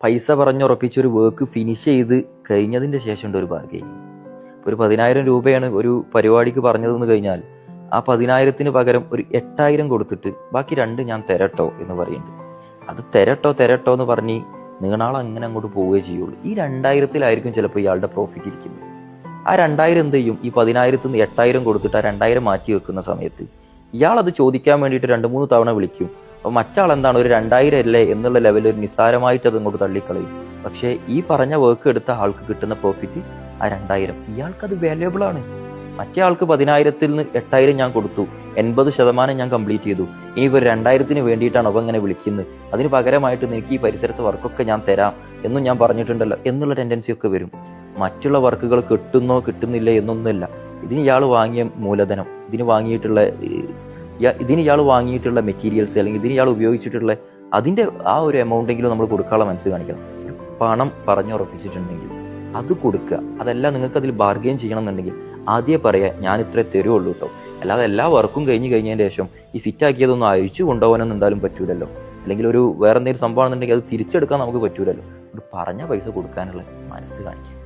പൈസ പറഞ്ഞുറപ്പിച്ചൊരു work finish ചെയ്ത് കഴിഞ്ഞതിൻ്റെ ശേഷമുണ്ട് ഒരു ബാർഗെയിൻ. ഒരു 10,000 രൂപയാണ് ഒരു പരിപാടിക്ക് പറഞ്ഞതെന്ന് കഴിഞ്ഞാൽ ആ 10,000-ന് പകരം ഒരു 8,000 കൊടുത്തിട്ട് ബാക്കി 2 ഞാൻ തരട്ടോ എന്ന് പറയുന്നുണ്ട്. അത് തരട്ടോ എന്ന് പറഞ്ഞ് നീണാൾ അങ്ങനെ അങ്ങോട്ട് പോവുകയേ ചെയ്യുള്ളൂ. ഈ 2,000-ലായിരിക്കും ചിലപ്പോൾ ഇയാളുടെ പ്രോഫിറ്റ് ഇരിക്കുന്നത്. ആ 2,000 എന്ത് ചെയ്യും? ഈ 10,000-ന് 8,000 കൊടുത്തിട്ട് ആ 2,000 മാറ്റി വെക്കുന്ന സമയത്ത് ഇയാളത് ചോദിക്കാൻ വേണ്ടിയിട്ട് 2-3 തവണ വിളിക്കും. അപ്പോൾ മറ്റാൾ എന്താണ് ഒരു 2,000 അല്ലേ എന്നുള്ള ലെവലിൽ ഒരു നിസ്സാരമായിട്ട് അത് അങ്ങോട്ട് തള്ളിക്കളയും. പക്ഷേ ഈ പറഞ്ഞ വർക്ക് എടുത്ത ആൾക്ക് കിട്ടുന്ന പ്രോഫിറ്റ് ആ 2,000. ഇയാൾക്കത് വാല്യുബിൾ ആണ്. മറ്റേ ആൾക്ക് 10,000-ന് 8,000 ഞാൻ കൊടുത്തു, 80% ഞാൻ കംപ്ലീറ്റ് ചെയ്തു. ഇനി ഒരു 2,000-ന് വേണ്ടിയിട്ടാണ് അവ ഇങ്ങനെ വിളിക്കുന്നത്, അതിന് പകരമായിട്ട് നിനക്ക് ഈ പരിസരത്ത് വർക്കൊക്കെ ഞാൻ തരാം എന്നും ഞാൻ പറഞ്ഞിട്ടുണ്ടല്ലോ എന്നുള്ള ടെൻഡൻസി ഒക്കെ വരും. മറ്റുള്ള വർക്കുകൾ കിട്ടുന്നോ കിട്ടുന്നില്ല എന്നൊന്നുമില്ല. ഇതിന് ഇയാൾ വാങ്ങിയ മൂലധനം, ഇതിന് ഇയാൾ വാങ്ങിയിട്ടുള്ള മെറ്റീരിയൽസ് അല്ലെങ്കിൽ ഇതിന് ഇയാൾ ഉപയോഗിച്ചിട്ടുള്ള അതിൻ്റെ ആ ഒരു എമൗണ്ടെങ്കിലും നമ്മൾ കൊടുക്കാനുള്ള മനസ്സ് കാണിക്കണം. പണം പറഞ്ഞുറപ്പിച്ചിട്ടുണ്ടെങ്കിൽ അത് കൊടുക്കുക. അതല്ല നിങ്ങൾക്ക് അതിൽ ബാർഗെയിൻ ചെയ്യണം എന്നുണ്ടെങ്കിൽ ആദ്യം പറയാം ഞാൻ ഇത്രേ തരുള്ളൂ കേട്ടോ. അല്ലാതെ എല്ലാ വർക്കും കഴിഞ്ഞതിന് ശേഷം ഈ ഫിറ്റാക്കിയതൊന്നും അഴിച്ചു കൊണ്ടുപോകാനൊന്നും എന്തായാലും പറ്റൂലല്ലോ. അല്ലെങ്കിൽ ഒരു വേറെ എന്തെങ്കിലും സംഭവം ആണെന്നുണ്ടെങ്കിൽ അത് തിരിച്ചെടുക്കാൻ നമുക്ക് പറ്റൂലല്ലോ. പറഞ്ഞ പൈസ കൊടുക്കാനുള്ള മനസ്സ് കാണിക്കുക.